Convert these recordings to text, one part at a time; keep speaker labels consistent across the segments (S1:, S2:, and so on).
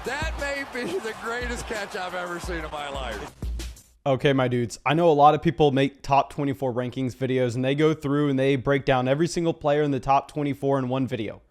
S1: That may be the greatest catch I've ever seen in my life.
S2: Okay, my dudes, I know a lot of people make top 24 rankings videos and they go through and they break down every single player in the top 24 in one video.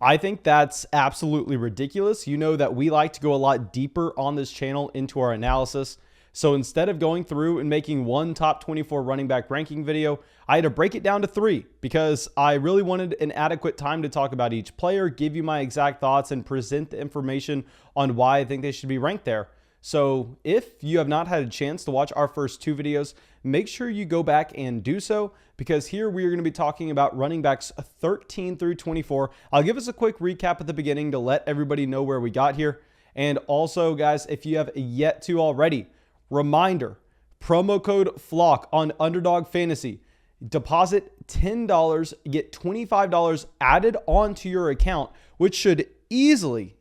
S2: I think that's absolutely ridiculous. You know that we like to go a lot deeper on this channel into our analysis. So instead of going through and making one top 24 running back ranking video, I had to break it down to 3 because I really wanted an adequate time to talk about each player, give you my exact thoughts, and present the information on why I think they should be ranked there. So if you have not had a chance to watch our first 2 videos, make sure you go back and do so, because here we are going to be talking about running backs 13 through 24. I'll give us a quick recap at the beginning to let everybody know where we got here. And also, guys, if you have yet to already, reminder, promo code FLOCK on Underdog Fantasy. Deposit $10, get $25 added onto your account, which should easily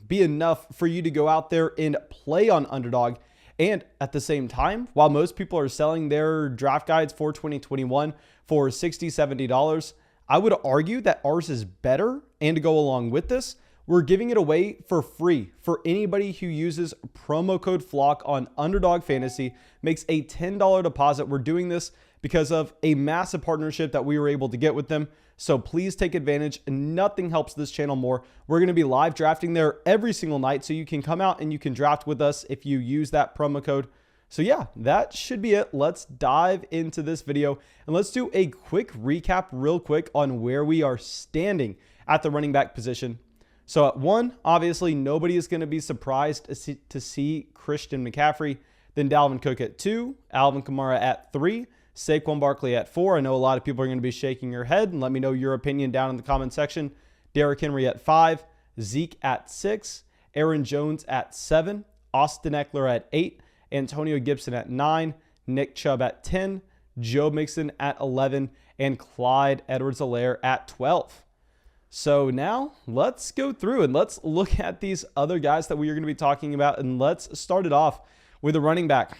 S2: be enough for you to go out there and play on Underdog. And at the same time, while most people are selling their draft guides for 2021 for $60, $70, I would argue that ours is better. And to go along with this, we're giving it away for free for anybody who uses promo code FLOCK on Underdog Fantasy, makes a $10 deposit. We're doing this because of a massive partnership that we were able to get with them. So please take advantage. Nothing helps this channel more. We're going to be live drafting there every single night, so you can come out and you can draft with us if you use that promo code. So yeah, that should be it. Let's dive into this video and let's do a quick recap real quick on where we are standing at the running back position. So at 1, obviously nobody is going to be surprised to see Christian McCaffrey. Then Dalvin Cook at 2, Alvin Kamara at 3, Saquon Barkley at 4. I know a lot of people are going to be shaking your head, and let me know your opinion down in the comment section. Derrick Henry at 5, Zeke at 6, Aaron Jones at 7, Austin Eckler at 8, Antonio Gibson at 9, Nick Chubb at 10, Joe Mixon at 11, and Clyde Edwards-Helaire at 12. So now let's go through and let's look at these other guys that we are going to be talking about. And let's start it off with a running back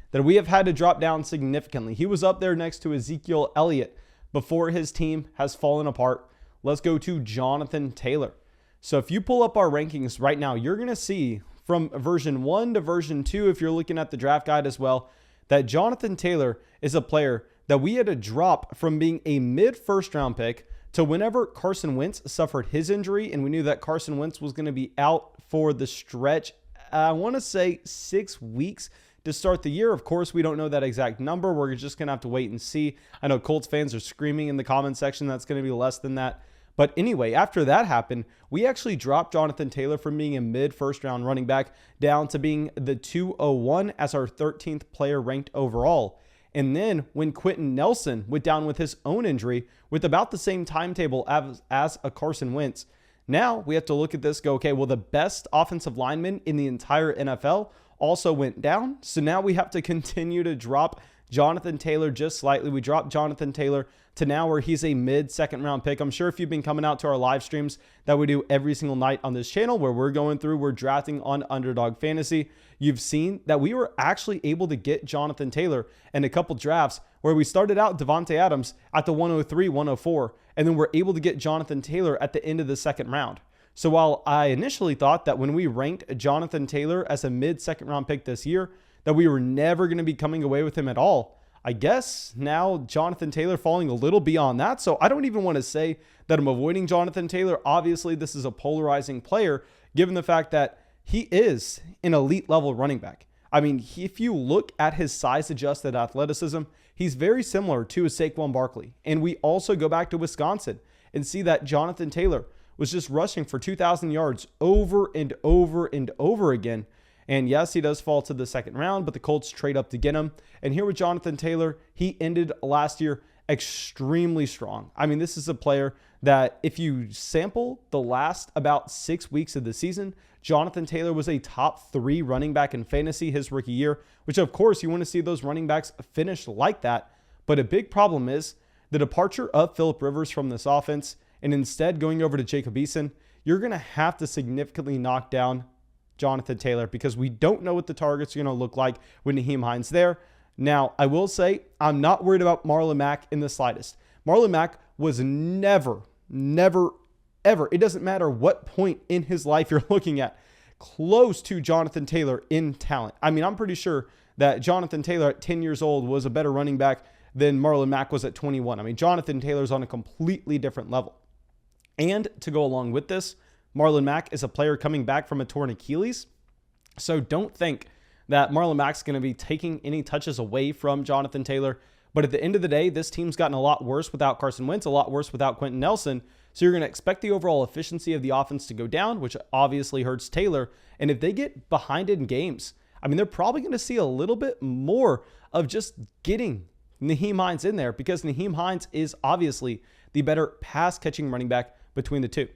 S2: that we have had to drop down significantly. He was up there next to Ezekiel Elliott before his team has fallen apart. Let's go to Jonathon Taylor. So if you pull up our rankings right now, you're going to see from version 1 to version 2, if you're looking at the draft guide as well, that Jonathon Taylor is a player that we had to drop from being a mid-first round pick to whenever Carson Wentz suffered his injury, and we knew that Carson Wentz was going to be out for the stretch, I want to say 6 weeks to start the year. Of course, we don't know that exact number. We're just going to have to wait and see. I know Colts fans are screaming in the comment section that's going to be less than that. But anyway, after that happened, we actually dropped Jonathon Taylor from being a mid-first round running back down to being the 201 as our 13th player ranked overall. And then when Quentin Nelson went down with his own injury with about the same timetable as a Carson Wentz, now we have to look at this, go, okay, well, the best offensive lineman in the entire NFL also went down. So now we have to continue to drop Jonathon Taylor just slightly. We dropped Jonathon Taylor to now where he's a mid-second round pick. I'm sure if you've been coming out to our live streams that we do every single night on this channel where we're drafting on Underdog Fantasy, you've seen that we were actually able to get Jonathon Taylor in a couple drafts where we started out Devontae Adams at the 103, 104, and then we're able to get Jonathon Taylor at the end of the second round. So while I initially thought that when we ranked Jonathon Taylor as a mid-second round pick this year, that we were never going to be coming away with him at all, I guess now Jonathon Taylor falling a little beyond that. So I don't even want to say that I'm avoiding Jonathon Taylor. Obviously, this is a polarizing player, given the fact that he is an elite level running back. I mean, if you look at his size-adjusted athleticism, he's very similar to a Saquon Barkley. And we also go back to Wisconsin and see that Jonathon Taylor was just rushing for 2,000 yards over and over and over again. And yes, he does fall to the second round, but the Colts trade up to get him. And here with Jonathon Taylor, he ended last year extremely strong. I mean, this is a player that if you sample the last about 6 weeks of the season, Jonathon Taylor was a top 3 running back in fantasy his rookie year, which of course you want to see those running backs finish like that. But a big problem is the departure of Phillip Rivers from this offense, and instead going over to Jacob Eason. You're going to have to significantly knock down Jonathon Taylor because we don't know what the targets are going to look like with Nyheim Hines there. Now, I will say I'm not worried about Marlon Mack in the slightest. Marlon Mack was never, ever, it doesn't matter what point in his life you're looking at, close to Jonathon Taylor in talent. I mean, I'm pretty sure that Jonathon Taylor at 10 years old was a better running back than Marlon Mack was at 21. I mean, Jonathon Taylor's on a completely different level. And to go along with this, Marlon Mack is a player coming back from a torn Achilles. So don't think that Marlon Mack's going to be taking any touches away from Jonathon Taylor. But at the end of the day, this team's gotten a lot worse without Carson Wentz, a lot worse without Quentin Nelson. So you're going to expect the overall efficiency of the offense to go down, which obviously hurts Taylor. And if they get behind in games, I mean, they're probably going to see a little bit more of just getting Nyheim Hines in there, because Nyheim Hines is obviously the better pass-catching running back between the two.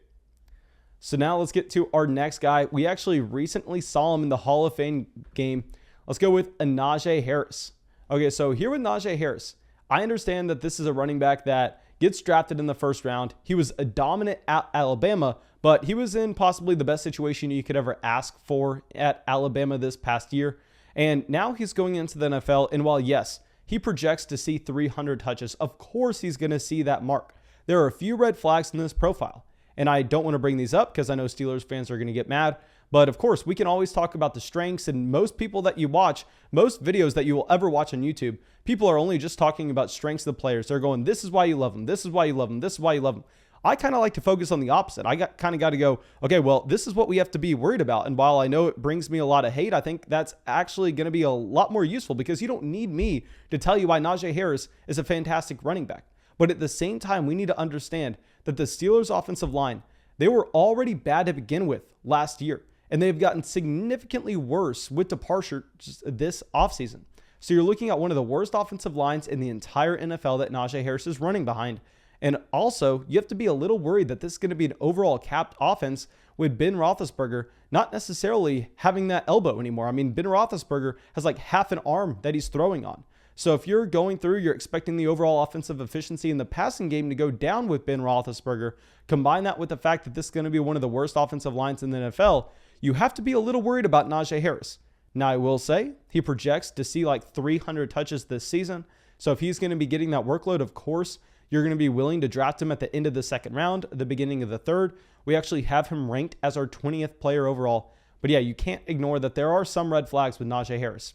S2: So now let's get to our next guy. We actually recently saw him in the Hall of Fame game. Let's go with Najee Harris. Okay, so here with Najee Harris, I understand that this is a running back that gets drafted in the first round. He was a dominant at Alabama, but he was in possibly the best situation you could ever ask for at Alabama this past year. And now he's going into the NFL. And while, yes, he projects to see 300 touches, of course he's going to see that mark. There are a few red flags in this profile. And I don't want to bring these up because I know Steelers fans are going to get mad. But of course, we can always talk about the strengths. And most people that you watch, most videos that you will ever watch on YouTube, people are only just talking about strengths of the players. They're going, this is why you love them. This is why you love them. This is why you love them. I kind of like to focus on the opposite. I kind of got to go, okay, well, this is what we have to be worried about. And while I know it brings me a lot of hate, I think that's actually going to be a lot more useful, because you don't need me to tell you why Najee Harris is a fantastic running back. But at the same time, we need to understand that the Steelers' offensive line, they were already bad to begin with last year, and they've gotten significantly worse with departure this offseason. So you're looking at one of the worst offensive lines in the entire NFL that Najee Harris is running behind. And also, you have to be a little worried that this is going to be an overall capped offense with Ben Roethlisberger not necessarily having that elbow anymore. I mean, Ben Roethlisberger has like half an arm that he's throwing on. So if you're going through, you're expecting the overall offensive efficiency in the passing game to go down with Ben Roethlisberger, combine that with the fact that this is going to be one of the worst offensive lines in the NFL, you have to be a little worried about Najee Harris. Now, I will say he projects to see like 300 touches this season. So if he's going to be getting that workload, of course, you're going to be willing to draft him at the end of the second round, the beginning of the third. We actually have him ranked as our 20th player overall. But yeah, you can't ignore that there are some red flags with Najee Harris.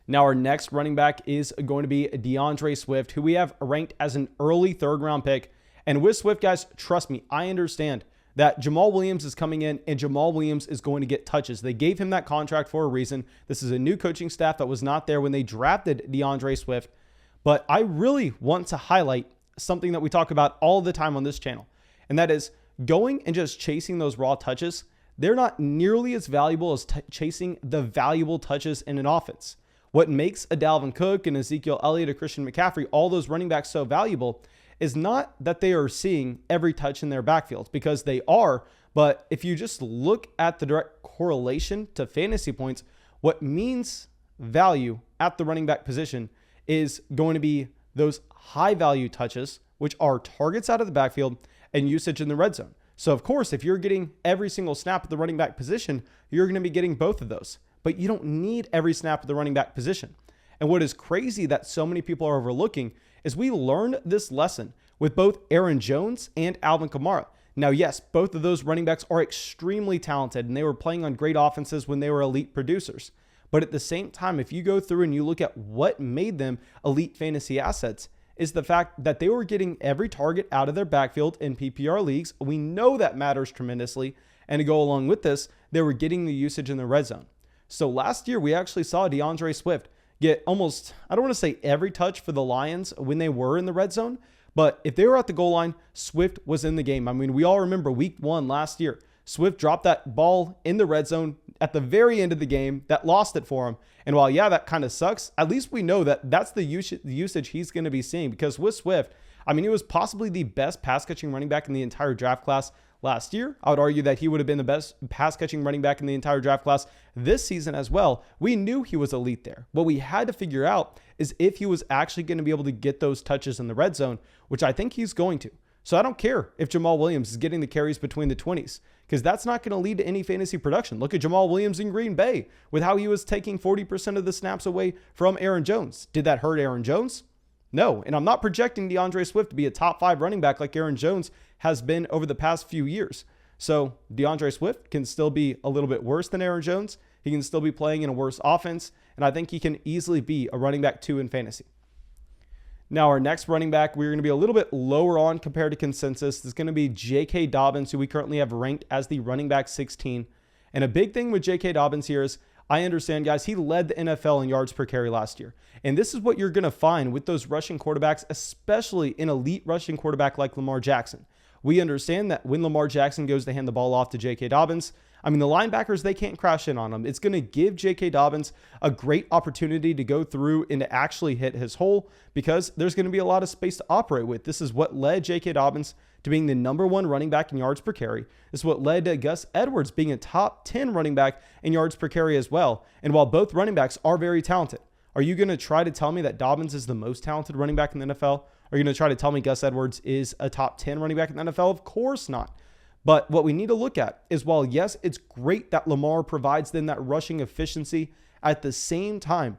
S2: Now, our next running back is going to be DeAndre Swift, who we have ranked as an early third-round pick. And with Swift, guys, trust me, I understand that Jamal Williams is coming in and Jamal Williams is going to get touches. They gave him that contract for a reason. This is a new coaching staff that was not there when they drafted DeAndre Swift. But I really want to highlight something that we talk about all the time on this channel, and that is going and just chasing those raw touches. They're not nearly as valuable as chasing the valuable touches in an offense. What makes a Dalvin Cook and Ezekiel Elliott, a Christian McCaffrey, all those running backs so valuable is not that they are seeing every touch in their backfield, because they are. But if you just look at the direct correlation to fantasy points, what means value at the running back position is going to be those high value touches, which are targets out of the backfield and usage in the red zone. So of course, if you're getting every single snap at the running back position, you're going to be getting both of those. But you don't need every snap at the running back position. And what is crazy that so many people are overlooking is we learned this lesson with both Aaron Jones and Alvin Kamara. Now, yes, both of those running backs are extremely talented, and they were playing on great offenses when they were elite producers. But at the same time, if you go through and you look at what made them elite fantasy assets, is the fact that they were getting every target out of their backfield in PPR leagues. We know that matters tremendously. And to go along with this, they were getting the usage in the red zone. So last year, we actually saw DeAndre Swift get almost, I don't want to say every touch for the Lions when they were in the red zone, but if they were at the goal line, Swift was in the game. I mean, we all remember week 1 last year. Swift dropped that ball in the red zone at the very end of the game that lost it for him. And while, yeah, that kind of sucks, at least we know that that's the usage he's going to be seeing, because with Swift, I mean, he was possibly the best pass-catching running back in the entire draft class last year. I would argue that he would have been the best pass-catching running back in the entire draft class this season as well. We knew he was elite there. What we had to figure out is if he was actually going to be able to get those touches in the red zone, which I think he's going to. So I don't care if Jamal Williams is getting the carries between the 20s, because that's not going to lead to any fantasy production. Look at Jamal Williams in Green Bay with how he was taking 40% of the snaps away from Aaron Jones. Did that hurt Aaron Jones? No. And I'm not projecting DeAndre Swift to be a top 5 running back like Aaron Jones has been over the past few years. So DeAndre Swift can still be a little bit worse than Aaron Jones. He can still be playing in a worse offense, and I think he can easily be a running back 2 in fantasy. Now, our next running back, we're going to be a little bit lower on compared to consensus. Is going to be J.K. Dobbins, who we currently have ranked as the running back 16. And a big thing with J.K. Dobbins here is, I understand, guys, he led the NFL in yards per carry last year. And this is what you're going to find with those rushing quarterbacks, especially an elite rushing quarterback like Lamar Jackson. We understand that when Lamar Jackson goes to hand the ball off to J.K. Dobbins, the linebackers, they can't crash in on him. It's going to give J.K. Dobbins a great opportunity to go through and to actually hit his hole because there's going to be a lot of space to operate with. This is what led J.K. Dobbins to being the #1 running back in yards per carry. This is what led to Gus Edwards being a top 10 running back in yards per carry as well. And while both running backs are very talented, are you going to try to tell me that Dobbins is the most talented running back in the NFL? Are you going to try to tell me Gus Edwards is a top 10 running back in the NFL? Of course not. But what we need to look at is, while yes, it's great that Lamar provides them that rushing efficiency, at the same time,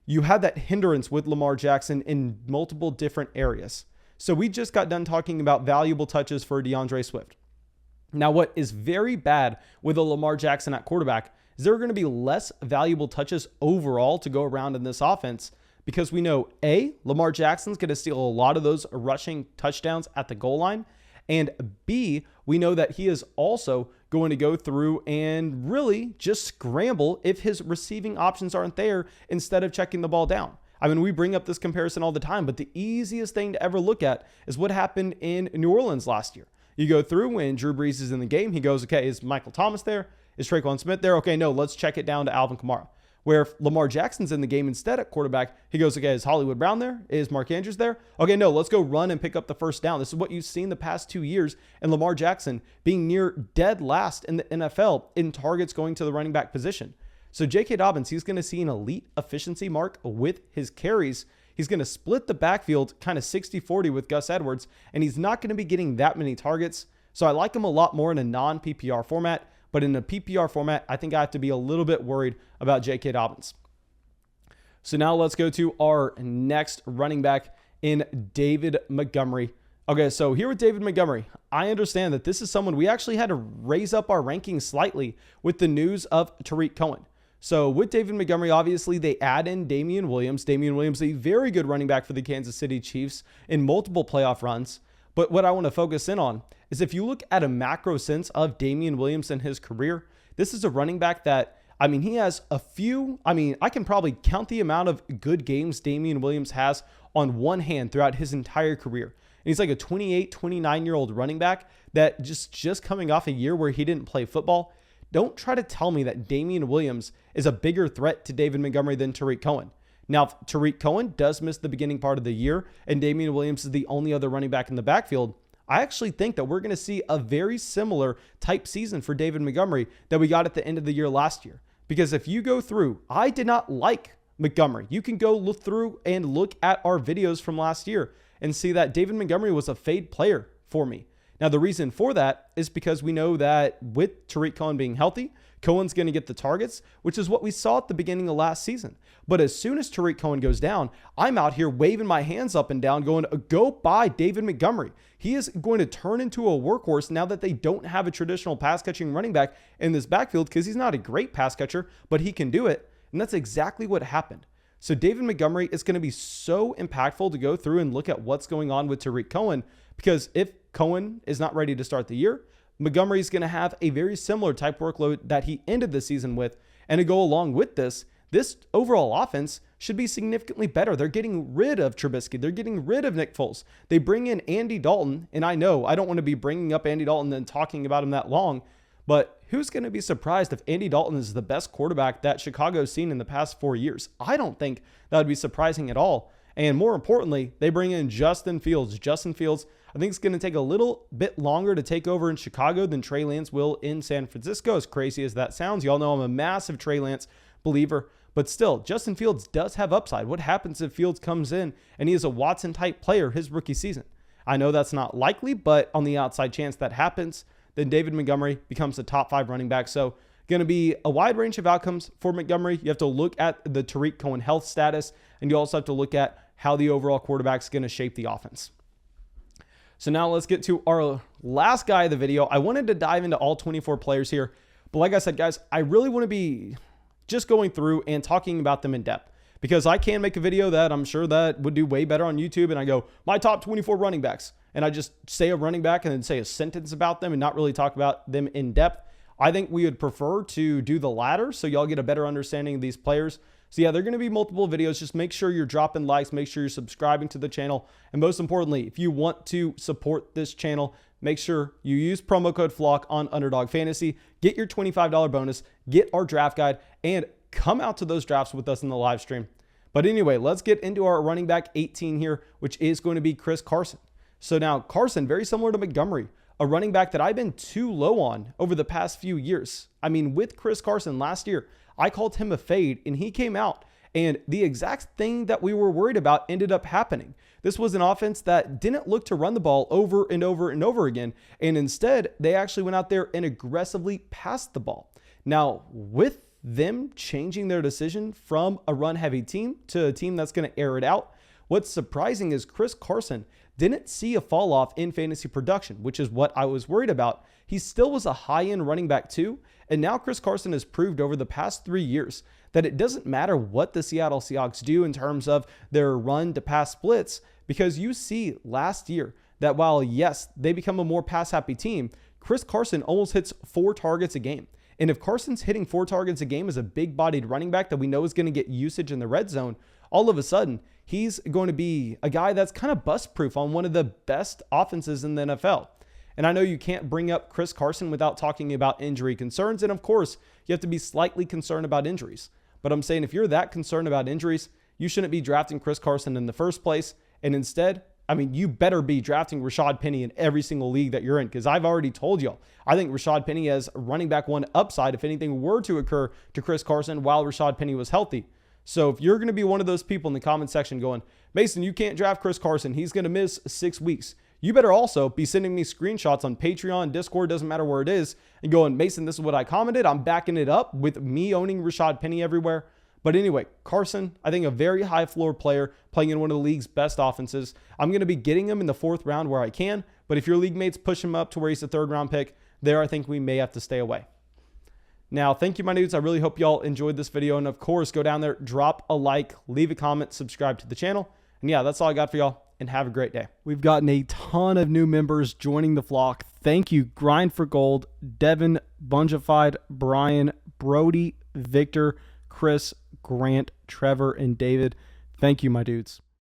S2: you have that hindrance with Lamar Jackson in multiple different areas. So we just got done talking about valuable touches for DeAndre Swift. Now, what is very bad with a Lamar Jackson at quarterback is there are going to be less valuable touches overall to go around in this offense because we know, A, Lamar Jackson's going to steal a lot of those rushing touchdowns at the goal line, and B, we know that he is also going to go through and really just scramble if his receiving options aren't there instead of checking the ball down. We bring up this comparison all the time, but the easiest thing to ever look at is what happened in New Orleans last year. You go through when Drew Brees is in the game, he goes, okay, is Michael Thomas there? Is Traquan Smith there? Okay, no, let's check it down to Alvin Kamara. Where if Lamar Jackson's in the game instead at quarterback, he goes, okay, is Hollywood Brown there? Is Mark Andrews there? Okay, no, let's go run and pick up the first down. This is what you've seen the past 2 years, and Lamar Jackson being near dead last in the NFL in targets going to the running back position. So J.K. Dobbins, he's going to see an elite efficiency mark with his carries. He's going to split the backfield kind of 60-40 with Gus Edwards, and he's not going to be getting that many targets. So I like him a lot more in a non-PPR format. But in a PPR format, I think I have to be a little bit worried about J.K. Dobbins. So now let's go to our next running back in David Montgomery. Okay, so here with David Montgomery, I understand that this is someone we actually had to raise up our rankings slightly with the news of Tariq Cohen. So with David Montgomery, obviously they add in Damian Williams. Damian Williams, a very good running back for the Kansas City Chiefs in multiple playoff runs. But what I want to focus in on is if you look at a macro sense of Damian Williams and his career, this is a running back that, he has a few, I can probably count the amount of good games Damian Williams has on one hand throughout his entire career. And he's like a 28, 29-year-old running back that just coming off a year where he didn't play football. Don't try to tell me that Damian Williams is a bigger threat to David Montgomery than Tariq Cohen. Now, Tariq Cohen does miss the beginning part of the year, and Damian Williams is the only other running back in the backfield. I actually think that we're going to see a very similar type season for David Montgomery that we got at the end of the year last year. Because if you go through, I did not like Montgomery. You can go look through and look at our videos from last year and see that David Montgomery was a fade player for me. Now, the reason for that is because we know that with Tariq Cohen being healthy, Cohen's going to get the targets, which is what we saw at the beginning of last season. But as soon as Tariq Cohen goes down, I'm out here waving my hands up and down going, go buy David Montgomery. He is going to turn into a workhorse now that they don't have a traditional pass catching running back in this backfield because he's not a great pass catcher, but he can do it. And that's exactly what happened. So David Montgomery is going to be so impactful to go through and look at what's going on with Tariq Cohen, because if Cohen is not ready to start the year, Montgomery is going to have a very similar type workload that he ended the season with. And to go along with this overall offense should be significantly better. They're getting rid of Trubisky. They're getting rid of Nick Foles. They bring in Andy Dalton. And I know I don't want to be bringing up Andy Dalton and talking about him that long, but who's going to be surprised if Andy Dalton is the best quarterback that Chicago's seen in the past 4 years? I don't think that would be surprising at all. And more importantly, they bring in Justin Fields. Justin Fields, I think it's going to take a little bit longer to take over in Chicago than Trey Lance will in San Francisco, as crazy as that sounds. Y'all know I'm a massive Trey Lance believer, but still, Justin Fields does have upside. What happens if Fields comes in and he is a Watson-type player his rookie season? I know that's not likely, but on the outside chance that happens, then David Montgomery becomes a top 5 running back. So going to be a wide range of outcomes for Montgomery. You have to look at the Tariq Cohen health status, and you also have to look at how the overall quarterback is going to shape the offense. So now let's get to our last guy of the video. I wanted to dive into all 24 players here, but like I said, guys, I really want to be just going through and talking about them in depth, because I can make a video that I'm sure that would do way better on YouTube, and I go, my top 24 running backs, and I just say a running back and then say a sentence about them and not really talk about them in depth. I think we would prefer to do the latter so y'all get a better understanding of these players. So yeah, they're going to be multiple videos. Just make sure you're dropping likes, make sure you're subscribing to the channel. And most importantly, if you want to support this channel, make sure you use promo code FLOCK on Underdog Fantasy. Get your $25 bonus, get our draft guide, and come out to those drafts with us in the live stream. But anyway, let's get into our running back 18 here, which is going to be Chris Carson. So now Carson, very similar to Montgomery, a running back that I've been too low on over the past few years. I mean, with Chris Carson last year, I called him a fade and he came out and the exact thing that we were worried about ended up happening. This was an offense that didn't look to run the ball over and over and over again. And instead, they actually went out there and aggressively passed the ball. Now, with them changing their decision from a run-heavy team to a team that's going to air it out, what's surprising is Chris Carson didn't see a fall off in fantasy production, which is what I was worried about. He still was a high-end running back too. And now Chris Carson has proved over the past 3 years that it doesn't matter what the Seattle Seahawks do in terms of their run to pass splits, because you see last year that while, yes, they become a more pass happy team, Chris Carson almost hits 4 targets a game. And if Carson's hitting 4 targets a game as a big bodied running back that we know is going to get usage in the red zone, all of a sudden, he's going to be a guy that's kind of bust proof on one of the best offenses in the NFL. And I know you can't bring up Chris Carson without talking about injury concerns. And of course, you have to be slightly concerned about injuries. But I'm saying if you're that concerned about injuries, you shouldn't be drafting Chris Carson in the first place. And instead, I mean, you better be drafting Rashad Penny in every single league that you're in, because I've already told y'all, I think Rashad Penny has running back 1 upside if anything were to occur to Chris Carson while Rashad Penny was healthy. So if you're going to be one of those people in the comment section going, Mason, you can't draft Chris Carson, he's going to miss 6 weeks, you better also be sending me screenshots on Patreon, Discord, doesn't matter where it is, and going, Mason, this is what I commented. I'm backing it up with me owning Rashad Penny everywhere. But anyway, Carson, I think a very high floor player playing in one of the league's best offenses. I'm going to be getting him in the 4th round where I can, but if your league mates push him up to where he's a 3rd round pick, there I think we may have to stay away. Now, thank you, my dudes. I really hope y'all enjoyed this video. And of course, go down there, drop a like, leave a comment, subscribe to the channel. And yeah, that's all I got for y'all. And have a great day. We've gotten a ton of new members joining the flock. Thank you, Grind for Gold, Devin, Bungified, Brian, Brody, Victor, Chris, Grant, Trevor, and David. Thank you, my dudes.